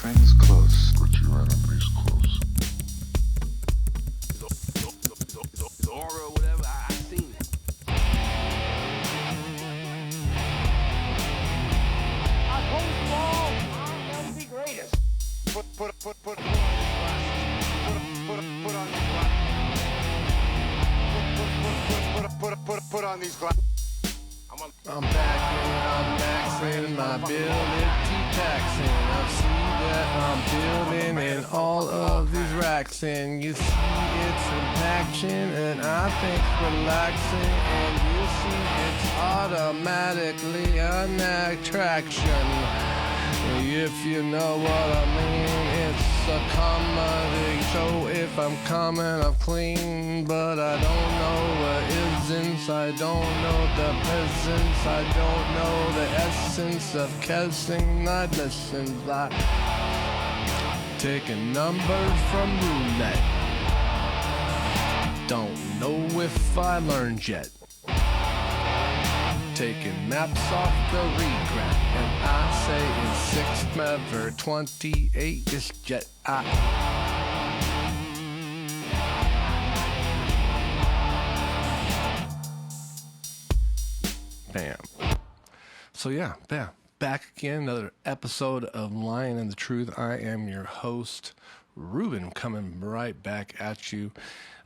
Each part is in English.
friends close, but your enemies close. The aura or whatever, I seen it. I told you all, I'm the greatest. Put on these glasses. Put on these glasses. I'm back and I'm maxing my ability taxing. I see that I'm building in all of these racks, and you see it's impacting, and I think relaxing, and you see it's automatically an attraction. If you know what I mean, it's a comedy show. If I'm coming, I'm clean, but I don't know what isn't. I don't know the presence. I don't know the essence of kissing. I listen like taking numbers from roulette. Don't know if I learned yet. Taking naps off the regret, and I say it's 6 never 28 is jet. Bam. So yeah, bam. Back again, another episode of Lying and the Truth. I am your host, Reuben, coming right back at you.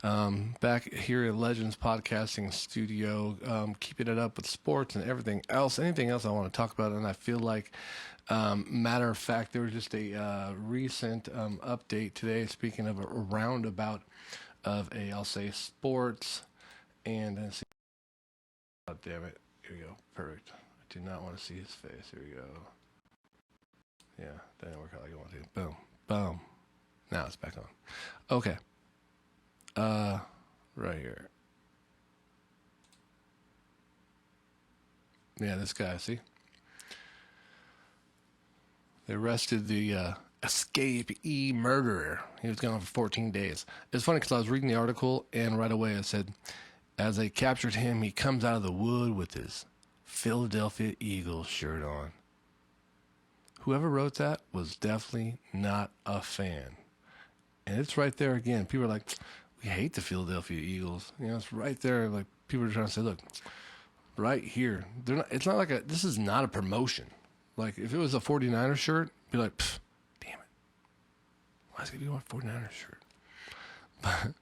Back here at Legends Podcasting Studio, keeping it up with sports and everything else. Anything else I want to talk about, and I feel like, matter of fact, there was just a recent update today. Speaking of a roundabout of I'll say sports, and then see. Oh, damn it! Here we go. Perfect. I do not want to see his face. Here we go. Yeah, that didn't work out like I want to. Boom, boom. Now it's back on. Okay. Right here. Yeah, this guy, see? They arrested the escapee murderer. He was gone for 14 days. It's funny because I was reading the article, and right away it said, as they captured him, he comes out of the wood with his Philadelphia Eagles shirt on. Whoever wrote that was definitely not a fan. And it's right there again. People are like, we hate the Philadelphia Eagles. You know, it's right there. Like, people are trying to say, look, right here. They're not. It's not like this is not a promotion. Like, if it was a 49ers shirt, be like, damn it. Why is it going to be a 49ers shirt? But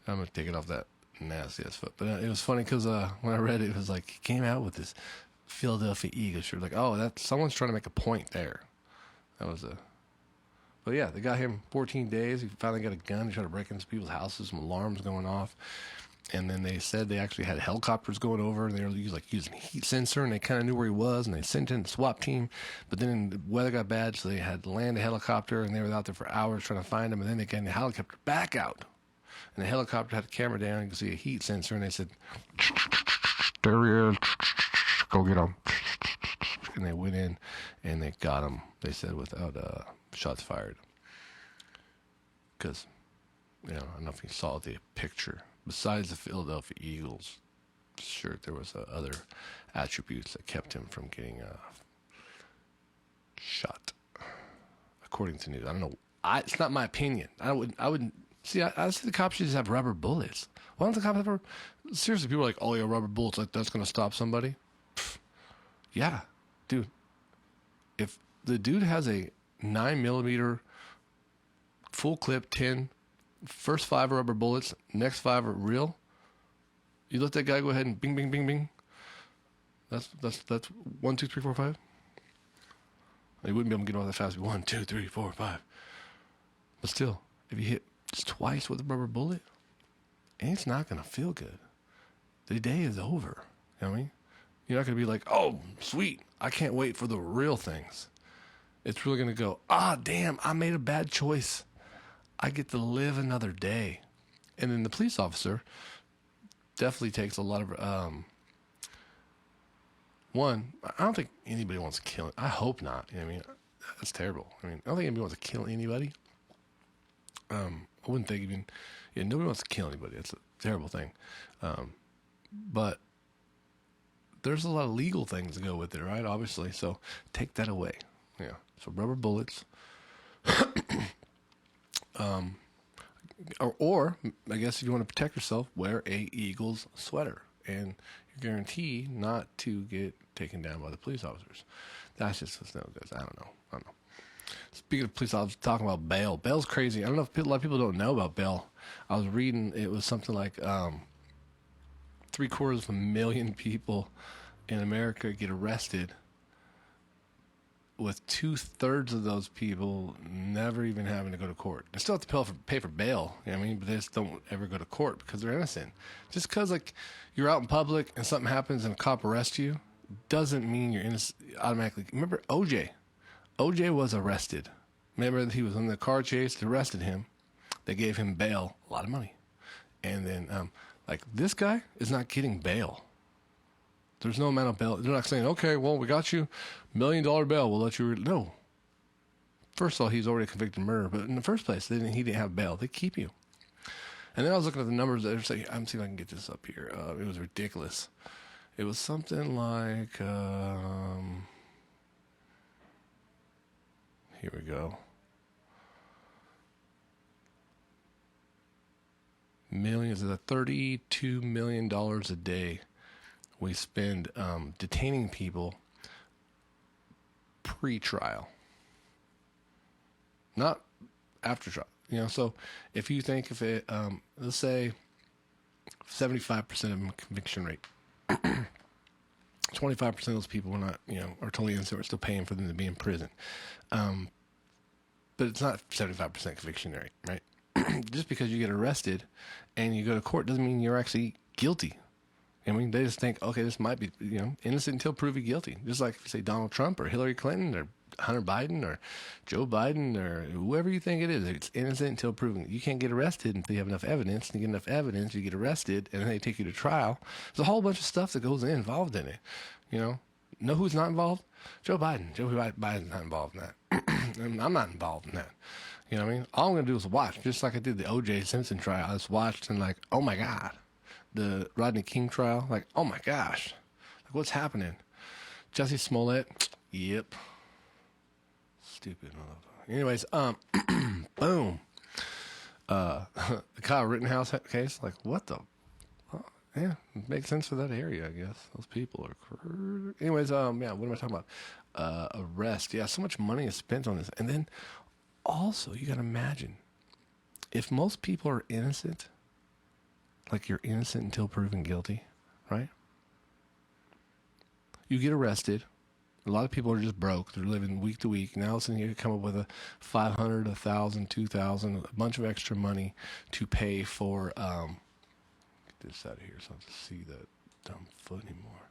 I'm going to take it off that nasty ass foot. But it was funny because when I read it, it was like, he came out with this Philadelphia Eagles shirt. Like, oh, that's someone's trying to make a point there. That was a. But yeah, they got him 14 days. He finally got a gun. He tried to break into people's houses, some alarms going off. And then they said they actually had helicopters going over, and they were using heat sensor, and they kind of knew where he was, and they sent in the SWAT team. But then the weather got bad, so they had to land a helicopter, and they were out there for hours trying to find him. And then they got the helicopter back out. And the helicopter had the camera down. You could see a heat sensor, and they said, there he is. Go get him. And they went in, and they got him, they said, without shots fired. Because, you know, I don't know if you saw the picture. Besides the Philadelphia Eagles shirt, there was other attributes that kept him from getting shot. According to news, I don't know. It's not my opinion. I wouldn't. See, I see the cops should just have rubber bullets. Why don't the cops have seriously, people are like, oh yeah, rubber bullets, like that's going to stop somebody? Yeah, dude. If the dude has a 9mm full clip 10, first 5 are rubber bullets, next 5 are real, you let that guy go ahead and bing, bing, bing, bing. That's 1, 2, 3, 4, 5. You wouldn't be able to get off that fast. 1, 2, 3, 4, 5. But still, if you hit just twice with a rubber bullet, it's not going to feel good. The day is over. You know what I mean? You're not going to be like, oh, sweet, I can't wait for the real things. It's really going to go, damn, I made a bad choice. I get to live another day. And then the police officer definitely takes a lot of, one, I don't think anybody wants to kill him. I hope not. You know what I mean? That's terrible. I mean, I don't think anybody wants to kill anybody. I wouldn't think even, nobody wants to kill anybody. It's a terrible thing. But there's a lot of legal things that go with it, right? Obviously. So take that away. Yeah. So rubber bullets, Or I guess if you want to protect yourself, wear a Eagles sweater, and you're guaranteed not to get taken down by the police officers. That's just what's no good. I don't know. Speaking of police officers, talking about bail. Bail's crazy. I don't know if a lot of people don't know about bail. I was reading, it was something like 750,000 people in America get arrested, with 2/3 of those people never even having to go to court. They still have to pay for bail, you know what I mean? But they just don't ever go to court because they're innocent. Just because like you're out in public and something happens and a cop arrests you doesn't mean you're innocent automatically. Remember OJ? OJ was arrested. Remember that he was in the car chase, they arrested him. They gave him bail, a lot of money. And then like this guy is not getting bail. There's no amount of bail. They're not saying, okay, well, we got you $1 million bail. We'll let you. No. First of all, he's already a convicted murderer. But in the first place, he didn't have bail. They keep you. And then I was looking at the numbers. I'm seeing if I can get this up here. It was ridiculous. It was something like, here we go. Millions of $32 million a day. We spend detaining people pre-trial, not after trial. You know, so if you think if it, let's say 75% of them conviction rate, 25% of those people are not, you know, are totally innocent. We're still paying for them to be in prison. But it's not 75% conviction rate, right? Just because you get arrested and you go to court doesn't mean you're actually guilty. I mean, they just think, okay, this might be, you know, innocent until proven guilty. Just like, say, Donald Trump or Hillary Clinton or Hunter Biden or Joe Biden or whoever you think it is. It's innocent until proven. You can't get arrested until you have enough evidence. And you get enough evidence, you get arrested, and then they take you to trial. There's a whole bunch of stuff that goes involved in it. You know who's not involved? Joe Biden. Joe Biden's not involved in that. And I'm not involved in that. You know what I mean? All I'm going to do is watch, just like I did the O.J. Simpson trial. I just watched and like, oh my God. The Rodney King trial, like, oh my gosh, like what's happening? Jesse Smollett, yep, stupid motherfucker. Anyways, boom, the Kyle Rittenhouse case, like what the, yeah, it makes sense for that area, I guess. Those people are, anyways, yeah, what am I talking about? Arrest, yeah, so much money is spent on this, and then also you gotta imagine if most people are innocent. Like you're innocent until proven guilty, right? You get arrested. A lot of people are just broke. They're living week to week. Now it's you come up with a $500, $1,000, $2,000, a bunch of extra money to pay for. Get this out of here so I don't have to see that dumb foot anymore.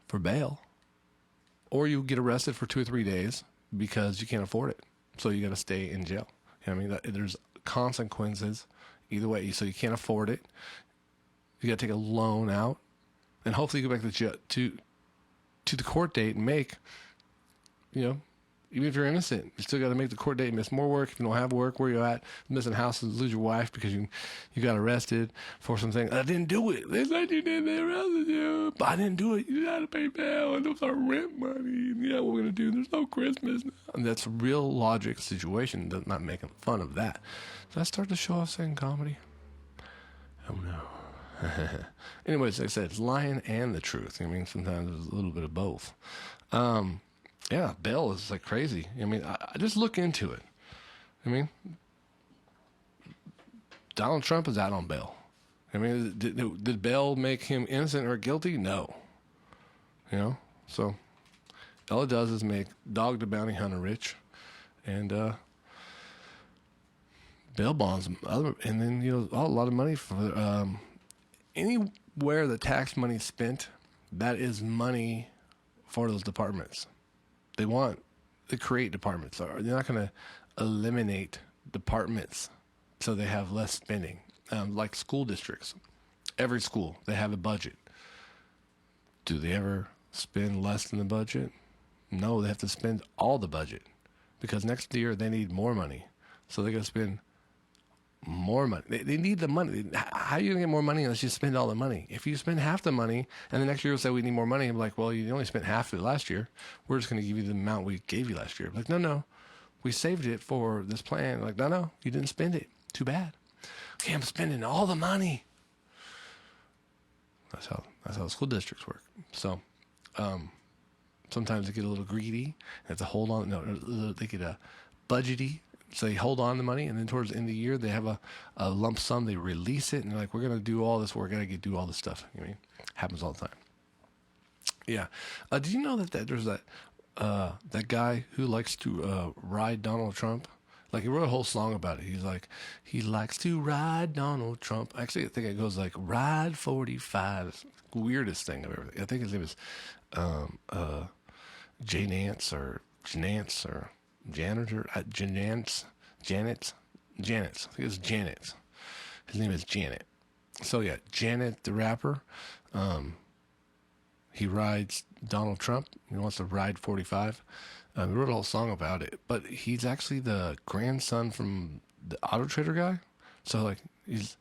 For bail, or you get arrested for 2 or 3 days because you can't afford it, so you got to stay in jail. You know what I mean, there's consequences. Either way, so you can't afford it. You got to take a loan out, and hopefully you go back to the court date and make, you know, even if you're innocent, you still got to make the court date. Miss more work if you don't have work. Where you at? Missing houses, lose your wife because you got arrested for something. I didn't do it. They said you did. They arrested you, but I didn't do it. You got to pay bail, and those are rent money. And yeah, what we're gonna do? There's no Christmas. And that's a real logic situation. That's not making fun of that. Did I start the show off saying comedy? Oh no. Anyways, like I said, it's lying and the truth. I mean, sometimes there's a little bit of both. Yeah, bail is like crazy. I mean, I just look into it. I mean, Donald Trump is out on bail. I mean, did bail make him innocent or guilty? No. You know, so all it does is make Dog the Bounty Hunter rich, and bail bonds, and then a lot of money for anywhere the tax money is spent. That is money for those departments. They want to create departments. They're not going to eliminate departments so they have less spending. Like school districts. Every school, they have a budget. Do they ever spend less than the budget? No, they have to spend all the budget. Because next year they need more money. So they're going to spend more money. They need the money. How are you going to get more money unless you spend all the money? If you spend half the money and the next year you'll say we need more money, I'm like, well, you only spent half of it last year. We're just going to give you the amount we gave you last year. I'm like, no. we saved it for this plan. Like, no, you didn't spend it. Too bad. Okay, I'm spending all the money. That's how school districts work. So, sometimes they get a little greedy. They have to hold on. No, they get a budgety. So they hold on to the money, and then towards the end of the year, they have a lump sum. They release it, and they're like, we're going to do all this. We're going to do all this stuff. You know what I mean? Happens all the time. Yeah. Did you know that there's that guy who likes to ride Donald Trump? Like, he wrote a whole song about it. He's like, he likes to ride Donald Trump. Actually, I think it goes like, ride 45. It's the weirdest thing I've ever. I think his name is Janetz or janitor, Janetz. I think it's Janetz. His name is Janet. So yeah, Janet the rapper. He rides Donald Trump. He wants to ride 45. He wrote a whole song about it. But he's actually the grandson from the Auto Trader guy. So like, he's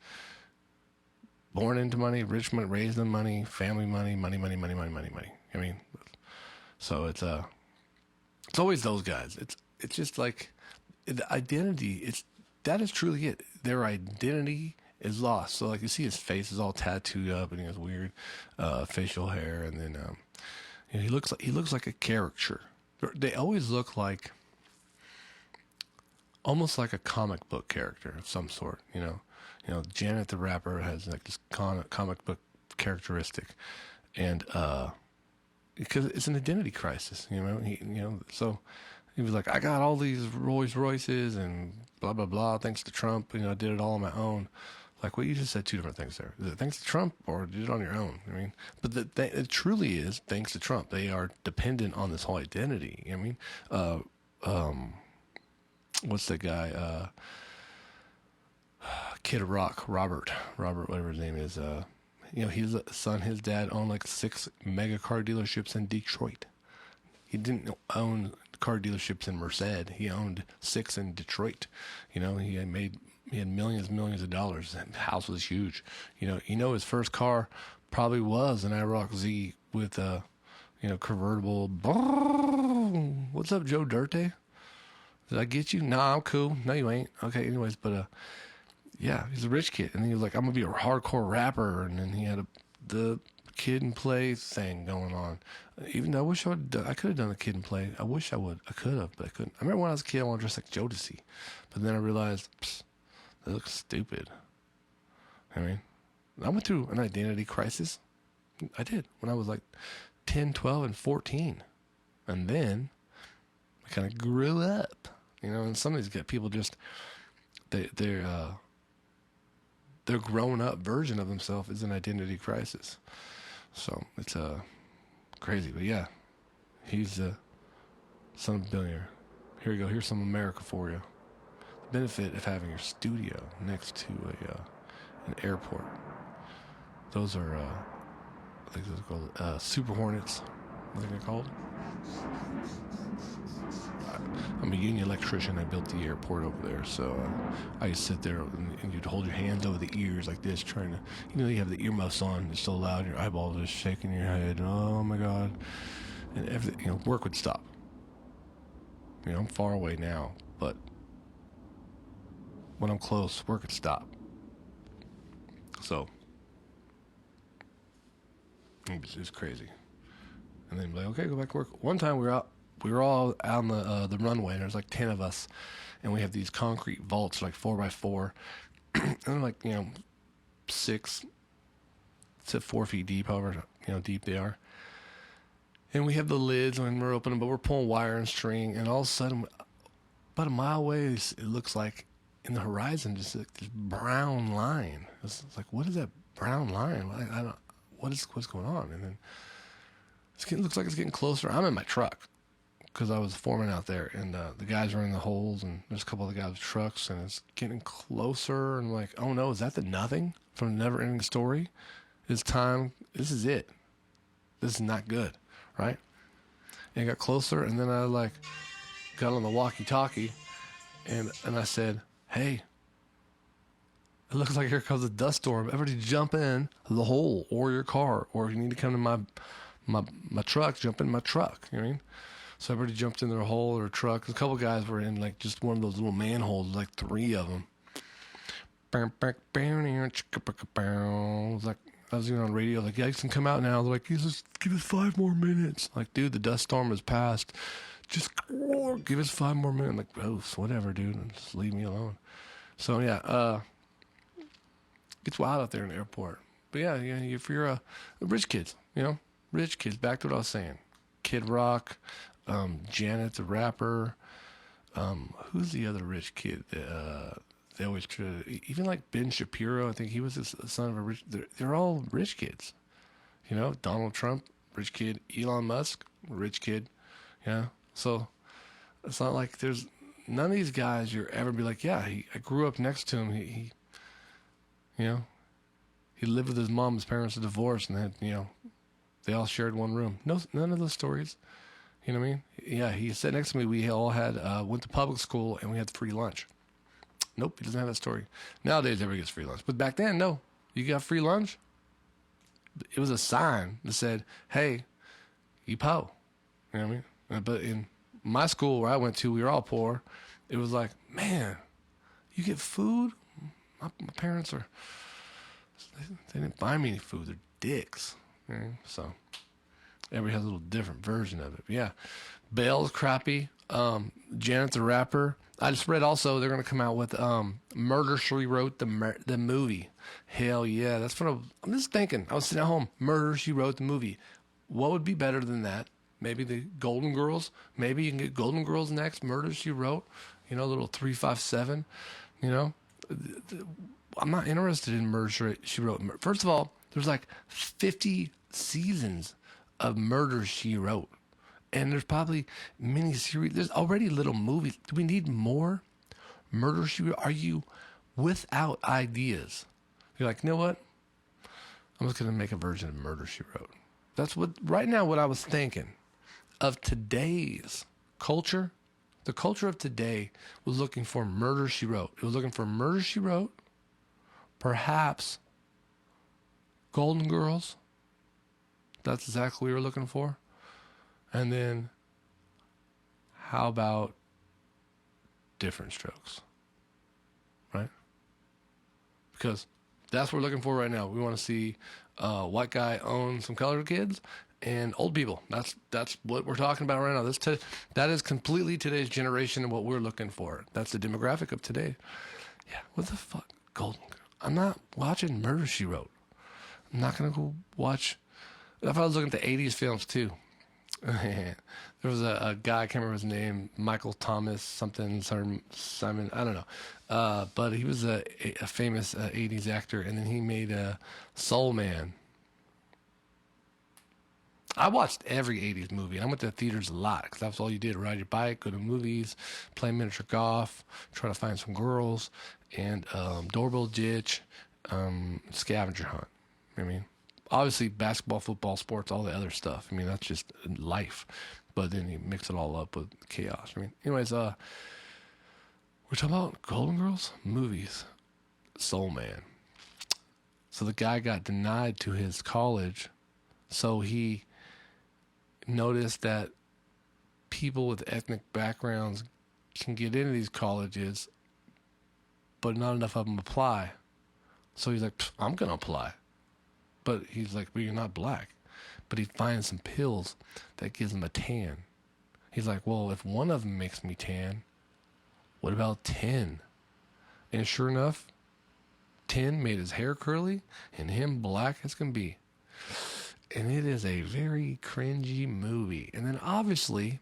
born into money, rich money, raised in money, family money. I mean, so it's always those guys. It's just like the identity. That is truly it. Their identity is lost. So like, you see his face is all tattooed up, and he has weird facial hair, and then he looks like a caricature. They always look like almost like a comic book character of some sort. You know, Janet the rapper has like this comic book characteristic, and because it's an identity crisis. So he was like, I got all these Rolls Royces and blah blah blah thanks to Trump. I did it all on my own. Like, well, you just said two different things there. Is it thanks to Trump, or did it on your own? I mean, but it truly is thanks to Trump. They are dependent on this whole identity. I mean, what's the guy? Kid Rock, Robert, whatever his name is. He's a son. His dad owned like 6 mega car dealerships in Detroit. He didn't own car dealerships in Merced. He owned 6 in Detroit. He had millions of dollars. The house was huge. His first car probably was an IROC Z with a, convertible. What's up, Joe Dirte? Did I get you? Nah, I'm cool. No, you ain't. Okay, anyways, but yeah, he's a rich kid, and he was like, I'm gonna be a hardcore rapper, and then he had the Kid and Play thing going on. Even though I wish I could have done the Kid and Play. I could have, but I couldn't. I remember when I was a kid, I wanted to dress like Jodeci, but then I realized, that looks stupid. I mean, I went through an identity crisis. I did when I was like 10, 12, and 14. And then I kind of grew up, and some of these people just, their grown up version of themselves is an identity crisis. So it's crazy. But yeah, he's the son of a billionaire. Here you go. Here's some America for you. Benefit of having your studio next to an airport. Those are I think those are called Super Hornets. I think they're called. I'm a union electrician. I built the airport over there, so I used to sit there and you'd hold your hands over the ears like this, trying to, you have the earmuffs on. It's so loud, your eyeballs are shaking your head. Oh my God! And everything, work would stop. I'm far away now, but when I'm close, work would stop. So it was crazy. And then like, okay, go back to work. One time we were all out on the runway, and there's like 10 of us, and we have these concrete vaults, like 4x4, and like 6 to 4 feet deep, however deep they are. And we have the lids when we're opening, but we're pulling wire and string, and all of a sudden, about a mile away, it looks like in the horizon, just like this brown line. It's like, what is that brown line? I don't. What's going on? And then looks like it's getting closer. I'm in my truck because I was foreman out there, and the guys are in the holes, and there's a couple of the guys with trucks, and it's getting closer. And I'm like, oh no, is that the nothing from the Never Ending Story? It's time. This is it. This is not good, right? And it got closer, and then I got on the walkie-talkie, and I said, hey, it looks like here comes a dust storm. Everybody jump in the hole or your car, or if you need to come to my truck, jump in my truck. You know what I mean? So everybody jumped in their hole or truck. A couple guys were in like just one of those little manholes, like 3 of them. It was like, I was even on radio, like, yeah, you can come out now. They're like, just give us 5 more minutes. Like, dude, the dust storm has passed. Just give us 5 more minutes. I'm like, oh, whatever, dude. Just leave me alone. So, yeah, it's wild out there in the airport. But, yeah, if you're a rich kids, rich kids, back to what I was saying. Kid Rock, Janetz, the rapper. Who's the other rich kid? They always try to, even like Ben Shapiro, I think he was the son of a rich, they're all rich kids. Donald Trump, rich kid. Elon Musk, rich kid. So it's not like there's none of these guys you're ever be like, yeah, I grew up next to him. He lived with his mom. His parents are divorced, and then, they all shared one room. No, none of those stories. You know what I mean? Yeah, he sat next to me. We all had went to public school, and we had free lunch. Nope, he doesn't have that story. Nowadays, everybody gets free lunch. But back then, no. You got free lunch? It was a sign that said, hey, you po. You know what I mean? But in my school where I went to, we were all poor. It was like, man, you get food? My parents they didn't buy me any food. They're dicks. So everybody has a little different version of it. But yeah, Bale's crappy. Janetz the rapper. I just read also they're going to come out with Murder, She Wrote, the movie. Hell yeah. That's what I'm just thinking. I was sitting at home. Murder, She Wrote, the movie. What would be better than that? Maybe the Golden Girls. Maybe you can get Golden Girls next. Murder, She Wrote. Little 357. I'm not interested in Murder, She Wrote. First of all, there's like 50 seasons of Murder, She Wrote. And there's probably mini series. There's already little movies. Do we need more Murder, She Wrote? Are you without ideas? You're like, you know what? I'm just going to make a version of Murder, She Wrote. That's what I was thinking of today's culture. The culture of today was looking for Murder, She Wrote. It was looking for Murder, She Wrote, perhaps Golden Girls. That's exactly what we were looking for. And then, how about Different Strokes? Right? Because that's what we're looking for right now. We want to see a white guy own some colored kids and old people. That's what we're talking about right now. That is completely today's generation and what we're looking for. That's the demographic of today. Yeah, what the fuck? Golden Girl. I'm not watching Murder, She Wrote. I'm not going to go watch... If I was looking at the 80s films, too. There was a guy, I can't remember his name, Michael Thomas, something, Simon, I don't know. But he was a famous 80s actor, and then he made Soul Man. I watched every 80s movie. I went to the theaters a lot, because that's all you did, ride your bike, go to movies, play miniature golf, try to find some girls, and doorbell ditch, scavenger hunt. You know what I mean? Obviously, basketball, football, sports, all the other stuff. I mean, that's just life. But then you mix it all up with chaos. I mean, anyways, we're talking about Golden Girls? Movies. Soul Man. So the guy got denied to his college. So he noticed that people with ethnic backgrounds can get into these colleges, but not enough of them apply. So he's like, I'm going to apply. But he's like, well, you're not black. But he finds some pills that gives him a tan. He's like, well, if one of them makes me tan, what about 10? And sure enough, 10 made his hair curly and him black as can be. And it is a very cringy movie. And then obviously,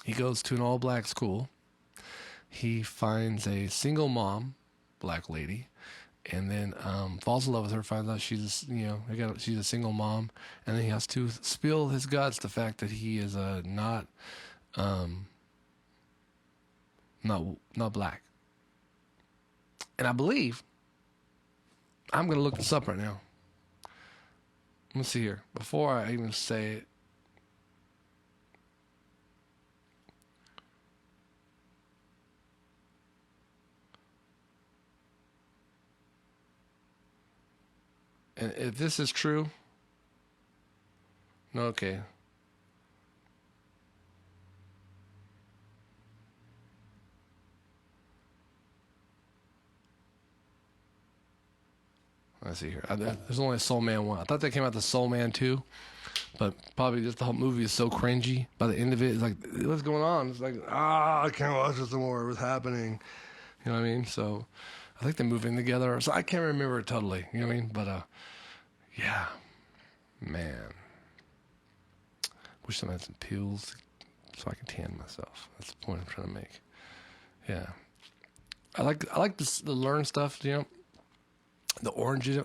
he goes to an all-black school. He finds a single mom, black lady, and then falls in love with her, finds out she's a single mom, and then he has to spill his guts the fact that he is not black. And I believe I'm going to look this up right now. Let me see here. Before I even say it, and if this is true, no, okay. Let's see here. There's only a Soul Man 1. I thought they came out the Soul Man 2, but probably just the whole movie is so cringy. By the end of it, it's like, what's going on? It's like, I can't watch this anymore. What's happening? You know what I mean? So I think they move in together. So I can't remember it totally. You know what I mean? But yeah, man. Wish I had some pills so I can tan myself. That's the point I'm trying to make. Yeah. I like to learn stuff, you know, the origin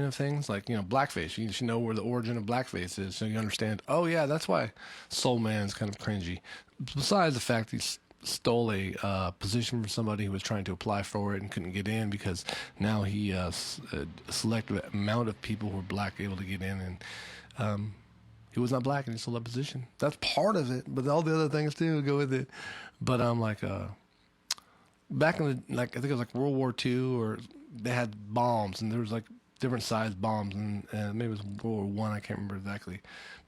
of things, like, you know, blackface. You should know where the origin of blackface is, so you understand. Oh yeah, that's why Soul Man's kind of cringy. Besides the fact he stole a position from somebody who was trying to apply for it and couldn't get in, because now he selected the amount of people who were black able to get in, and he was not black and he stole that position. That's part of it, but all the other things too go with it. But I'm like, back in the, like, I think it was like World War II, or they had bombs, and there was like different sized bombs, and maybe it was World War One. I can't remember exactly,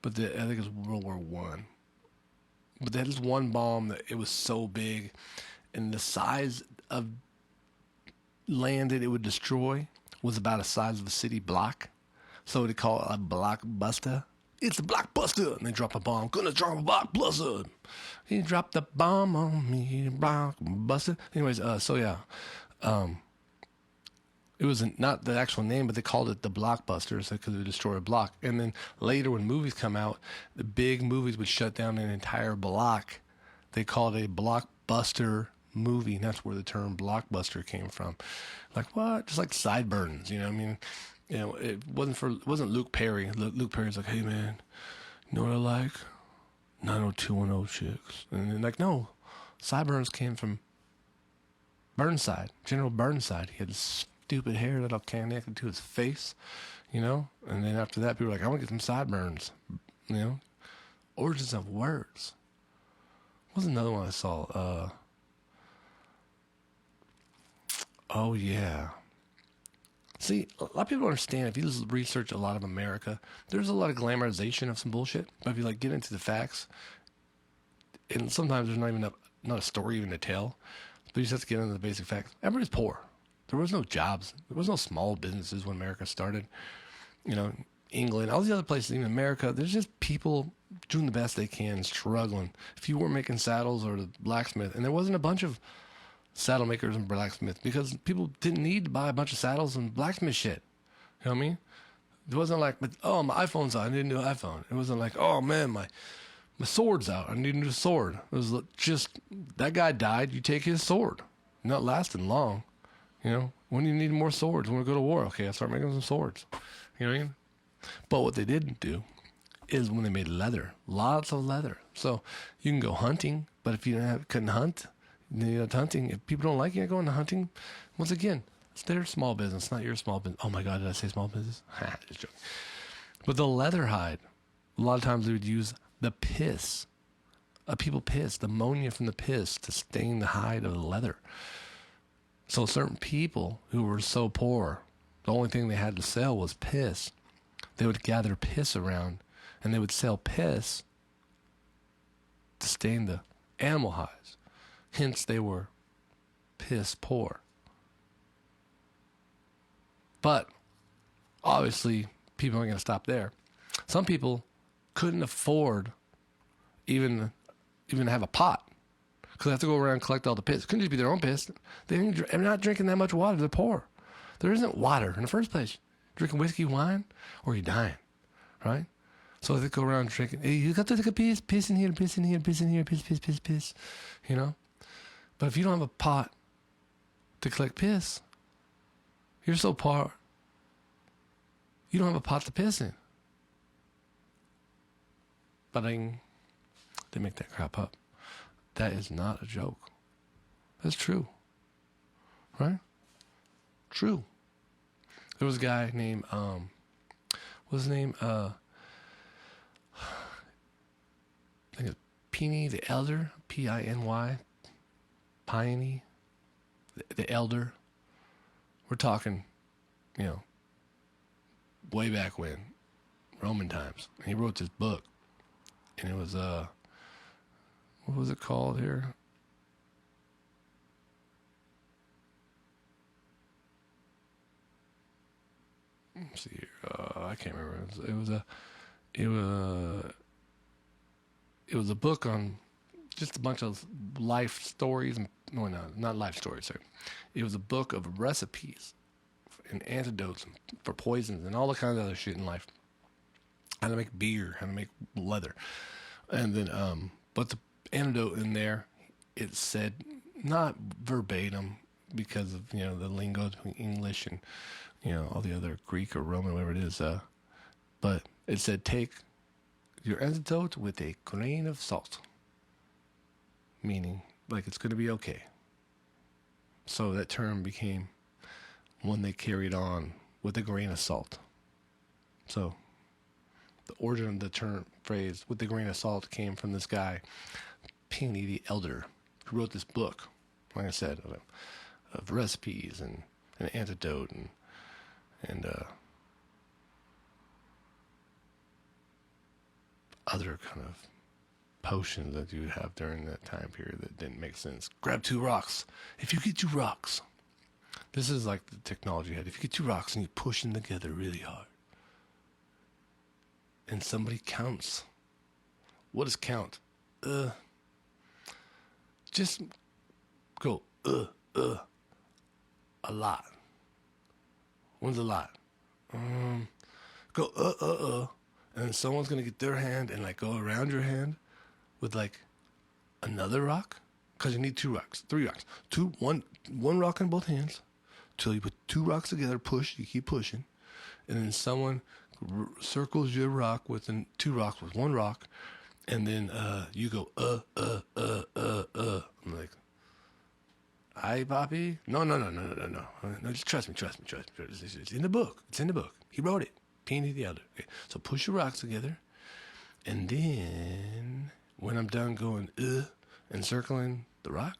but I think it was World War One. But they had this one bomb that it was so big, and the size of land that it would destroy was about the size of a city block. So they call it a blockbuster. It's a blockbuster, and they drop a bomb. Gonna drop a blockbuster. He dropped the bomb on me, blockbuster. Anyways, so yeah, it was not the actual name, but they called it the blockbusters because it would destroy a block. And then later, when movies come out, the big movies would shut down an entire block. They called it a blockbuster movie, and that's where the term blockbuster came from. Like what? Just like sideburns, you know what I mean? You know, it wasn't Luke Perry. Luke Perry's like, hey man, you know what I like? 90210 chicks. And then like, no, sideburns came from Burnside, General Burnside. He had this stupid hair that all connected to his face, you know? And then after that, people were like, I want to get some sideburns, you know? Origins of words. What was another one I saw? Oh yeah. See, a lot of people don't understand. If you just research a lot of America, there's a lot of glamorization of some bullshit. But if you like get into the facts, and sometimes there's not a story even to tell, but you just have to get into the basic facts. Everybody's poor. There was no jobs. There was no small businesses when America started. You know, England, all these other places, even America, there's just people doing the best they can, struggling. If you weren't making saddles or the blacksmith, and there wasn't a bunch of saddle makers and blacksmiths, because people didn't need to buy a bunch of saddles and blacksmith shit. You know what I mean? It wasn't like, oh, my iPhone's out, I need a new iPhone. It wasn't like, oh man, my sword's out, I need a new sword. It was just, that guy died, you take his sword. Not lasting long. You know, when do you need more swords? When we go to war, okay, I start making some swords. You know what I mean? But what they didn't do is when they made leather, lots of leather. So you can go hunting, but if you couldn't hunt, hunting, if people don't like you going to hunting, once again, it's their small business, not your small business. Oh my God, did I say small business? Just joking. But the leather hide, a lot of times they would use the piss, people piss, the ammonia from the piss to stain the hide of the leather. So certain people who were so poor, the only thing they had to sell was piss. They would gather piss around, and they would sell piss to stain the animal hides. Hence, they were piss poor. But obviously, people aren't going to stop there. Some people couldn't afford even have a pot, because they have to go around and collect all the piss. It couldn't just be their own piss. They're not drinking that much water. They're poor. There isn't water in the first place. Drinking whiskey, wine, or you're dying, right? So they go around drinking. Hey, you got to take a piss in here, piss in here, piss in here, piss, you know? But if you don't have a pot to collect piss, you're so poor, you don't have a pot to piss in. But they make that crap up. That is not a joke. That's true. Right? True. There was a guy named, what's his name? I think it's Piny the Elder, P-I-N-Y, Piney, the Elder. We're talking, you know, way back when, Roman times. And he wrote this book, and it was, what was it called here? let's see here. I can't remember. It was a book on just a bunch of life stories. No, not life stories. Sorry, it was a book of recipes and antidotes for poisons and all the kinds of other shit in life. How to make beer, how to make leather, and then but the antidote in there, it said not verbatim because of the lingo between English and all the other Greek or Roman, whatever it is. But it said take your antidote with a grain of salt, meaning like it's going to be okay. So that term became one they carried on with a grain of salt. So the origin of the term phrase with the grain of salt came from this guy, Pliny the Elder, who wrote this book, like I said, of recipes and an antidote and other kind of potions that you would have during that time period that didn't make sense. Grab 2 rocks. If you get 2 rocks, this is like the technology you had. If you get 2 rocks and you push them together really hard, and somebody counts. What is count? Just go, a lot. When's a lot? Go, and then someone's gonna get their hand and like go around your hand with like another rock, cause you need 2 rocks, 3 rocks, one rock in both hands, till you put 2 rocks together. Push, you keep pushing, and then someone circles your rock with 2 rocks with 1 rock, and then you go I'm like, "Hi, Poppy." No. Just trust me. It's in the book. He wrote it. Pliny the Elder. Okay. So push your rocks together, and then when I'm done going and circling the rock,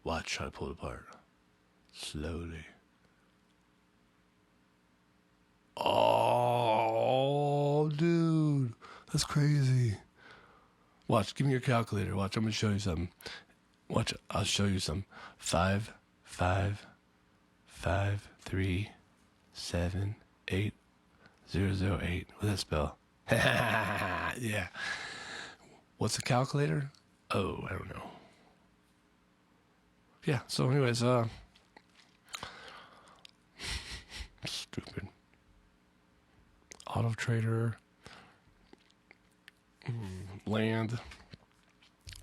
watch how I pull it apart slowly. Oh, dude, that's crazy. Watch, give me your calculator. Watch, I'm gonna show you something. Watch, I'll show you some. 5, 5, 5, 3, 7, 8, 0, 0, 8. What's that spell? Yeah. What's a calculator? Oh, I don't know. Yeah. So, anyways, stupid. Auto trader, land.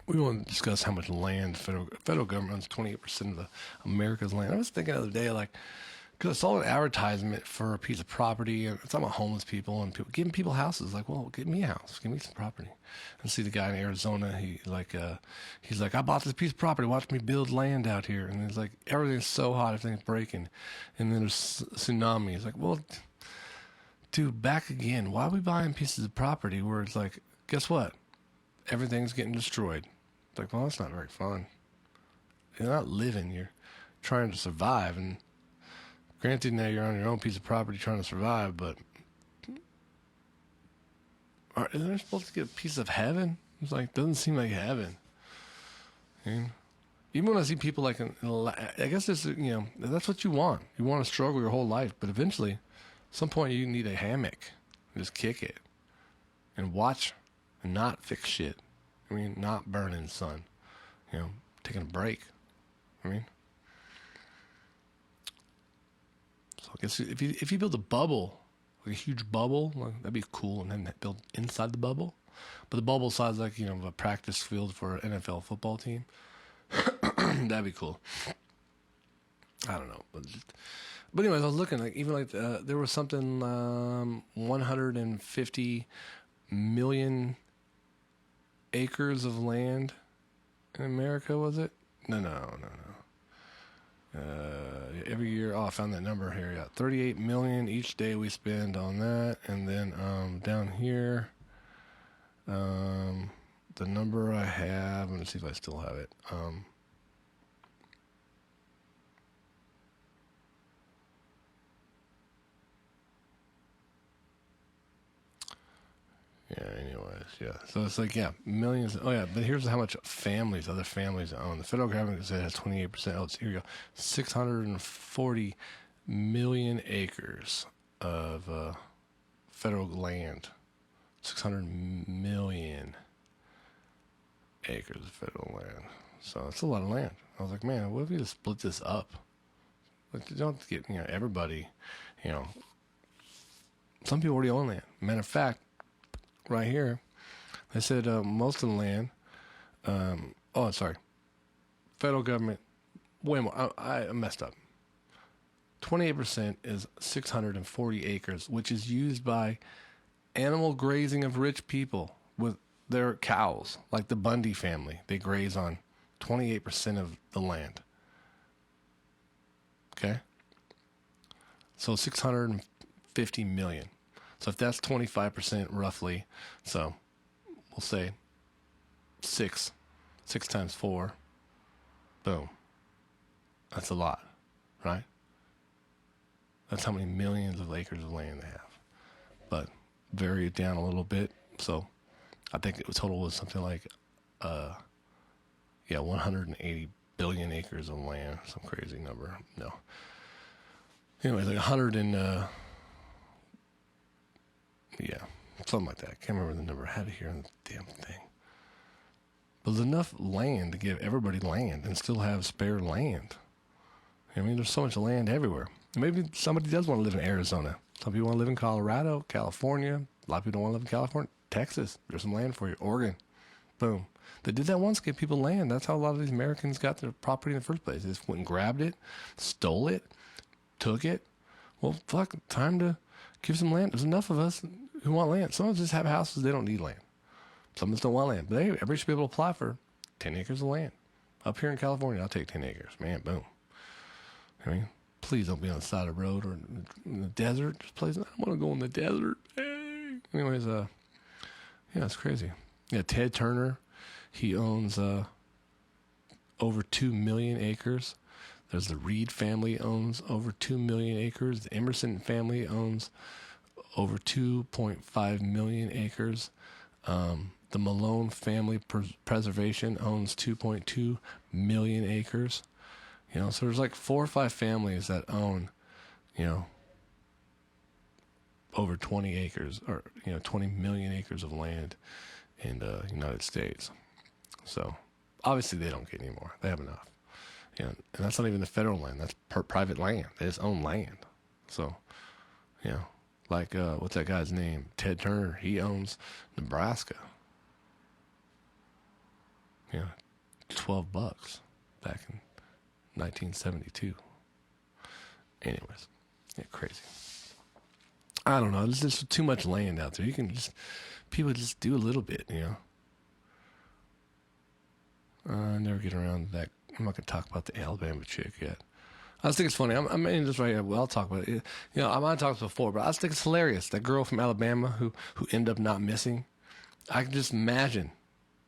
We want to discuss how much land federal government owns 28% of America's land. I was thinking the other day, like, because I saw an advertisement for a piece of property, and it's about homeless people and people giving people houses. Like, well, give me a house, give me some property. And see the guy in Arizona, he's like, I bought this piece of property. Watch me build land out here. And it's like everything's so hot, everything's breaking, and then there's tsunami. It's like, well, dude, back again. Why are we buying pieces of property where it's like, guess what? Everything's getting destroyed. It's like, well, that's not very fun. You're not living. You're trying to survive. And granted, now you're on your own piece of property trying to survive, but isn't there supposed to get a piece of heaven? It's like, doesn't seem like heaven. And even when I see people like, I guess this, that's what you want. You want to struggle your whole life, but eventually, at some point, you need a hammock. Just kick it and watch and not fix shit. I mean, not burn in the sun. Taking a break. I mean, so I guess if you build a bubble, like a huge bubble, like, that'd be cool, and then build inside the bubble. But the bubble size, like a practice field for an NFL football team. That'd be cool. I don't know, but anyways, I was looking there was something 150 million acres of land in America, was it? No. Every year, I found that number here. Yeah, 38 million each day we spend on that, and then down here, the number I have. Let me see if I still have it. Yeah, anyways, yeah. So it's like, millions. Oh, yeah, but here's how much other families own. The federal government said it has 28%. Oh, here you go. 640 million acres of federal land. 600 million acres of federal land. So it's a lot of land. I was like, man, what if we just split this up? Like, you don't get, everybody, some people already own land. Matter of fact, right here, they said most of the land, federal government, way more, I messed up. 28% is 640 acres, which is used by animal grazing of rich people with their cows, like the Bundy family. They graze on 28% of the land. Okay? So 650 million. So if that's 25% roughly, so we'll say 6 times 4, boom. That's a lot, right? That's how many millions of acres of land they have. But vary it down a little bit. So I think the total was something like, 180 billion acres of land. Some crazy number. No. Anyway, like 100 and, something like that. I can't remember the number. I had it here in the damn thing. But there's enough land to give everybody land and still have spare land. I mean, there's so much land everywhere. Maybe somebody does want to live in Arizona. Some people want to live in Colorado, California. A lot of people don't want to live in California. Texas, there's some land for you. Oregon, boom. They did that once, give people land. That's how a lot of these Americans got their property in the first place. They just went and grabbed it, stole it, took it. Well, fuck, time to give some land. There's enough of us who want land. Some of us just have houses, they don't need land. Some of us don't want land. But everybody should be able to apply for 10 acres of land. Up here in California, I'll take 10 acres. Man, boom. I mean, please don't be on the side of the road or in the desert. Just please, I don't want to go in the desert. Hey. Anyways, it's crazy. Yeah, Ted Turner, he owns over 2 million acres. There's the Reed family owns over 2 million acres. The Emerson family owns over 2.5 million acres. The Malone family preservation owns 2.2 million acres. So there's like 4 or 5 families that own, over 20 acres or, 20 million acres of land in the United States. So obviously they don't get any more. They have enough. And that's not even the federal land. That's private land. They just own land. So, like, what's that guy's name? Ted Turner. He owns Nebraska. $12 back in 1972. Anyways, crazy. I don't know. There's just too much land out there. People just do a little bit, I never get around to that. I'm not going to talk about the Alabama chick yet. I just think it's funny. I'm in this right here. Well, I'll talk about it. I might have talked before, but I just think it's hilarious. That girl from Alabama who ended up not missing. I can just imagine.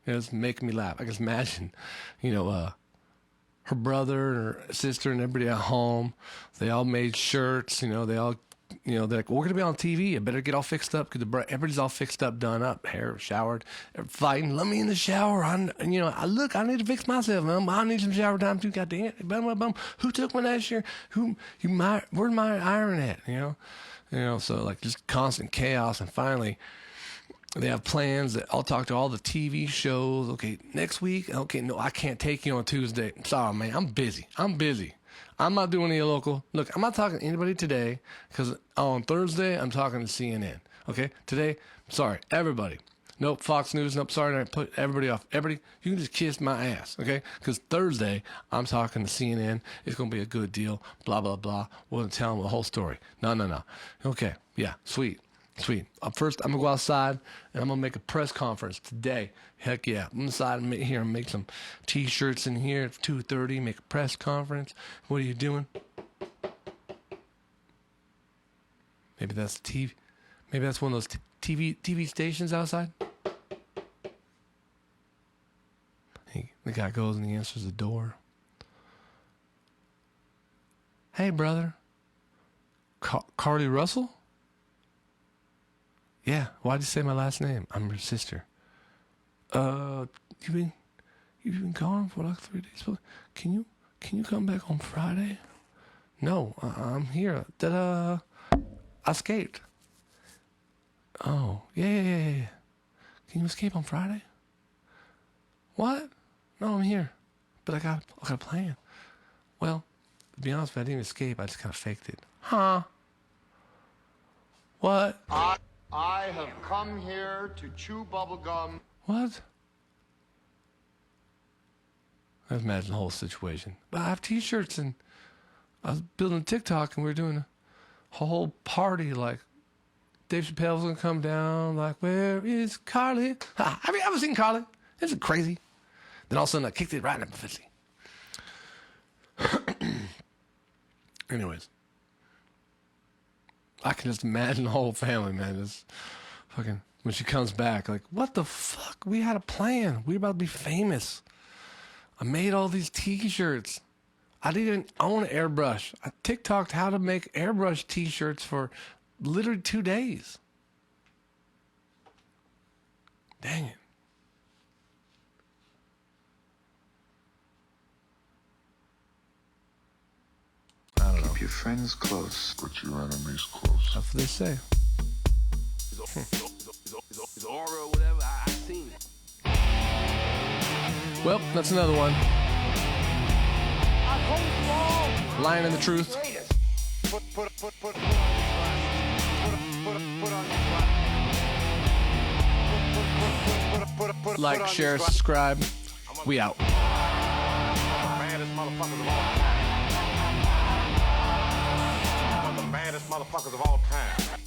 It's making me laugh. I can just imagine, her brother and her sister and everybody at home. They all made shirts. They all, they're like, we're going to be on TV. I better get all fixed up because everybody's all fixed up, done up, hair, showered, fighting. Let me in the shower. I need to fix myself. I need some shower time too. Goddamn it. Bum. Who took my last year? Where's my iron at? So like just constant chaos. And finally, they have plans that I'll talk to all the TV shows. Okay, next week. Okay, no, I can't take you on Tuesday. Sorry, man. I'm busy. I'm not doing any local. Look, I'm not talking to anybody today because on Thursday, I'm talking to CNN. Okay? Today, sorry, everybody. Nope, Fox News. Nope, sorry, I put everybody off. Everybody, you can just kiss my ass. Okay? Because Thursday, I'm talking to CNN. It's going to be a good deal. Blah, blah, blah. We're going to tell them the whole story. No. Okay. Yeah, sweet. First, I'm going to go outside, and I'm going to make a press conference today. Heck yeah. I'm inside here and make some T-shirts in here at 2:30, make a press conference. What are you doing? Maybe that's TV. Maybe that's one of those TV stations outside. The guy goes and he answers the door. Hey, brother. Carly Russell? Yeah, why'd you say my last name? I'm your sister. You've been gone for like 3 days. Can you come back on Friday? No, I'm here. I escaped. Oh, yeah. Can you escape on Friday? What? No, I'm here. But I got a plan. Well, to be honest, if I didn't escape, I just kind of faked it. Huh? What? I have come here to chew bubblegum. What? I imagine the whole situation. But I have t-shirts and I was building TikTok and we were doing a whole party like Dave Chappelle was going to come down like, where is Carly? Ha, have you ever seen Carly? Isn't it crazy? Then all of a sudden I kicked it right in the fifty. Anyways. I can just imagine the whole family, man. It's fucking, when she comes back, like, what the fuck? We had a plan. We were about to be famous. I made all these t-shirts. I didn't even own an airbrush. I TikToked how to make airbrush t-shirts for literally 2 days. Dang it. I don't know. Keep your friends close, but your enemies close. That's what they say. It's aura or whatever. I seen it. Well, that's another one. I told you all. Lying in the truth. Greatest. Put on your glasses. Like, share, subscribe. We out. Baddest motherfuckers of all time. One of the baddest motherfuckers of all time.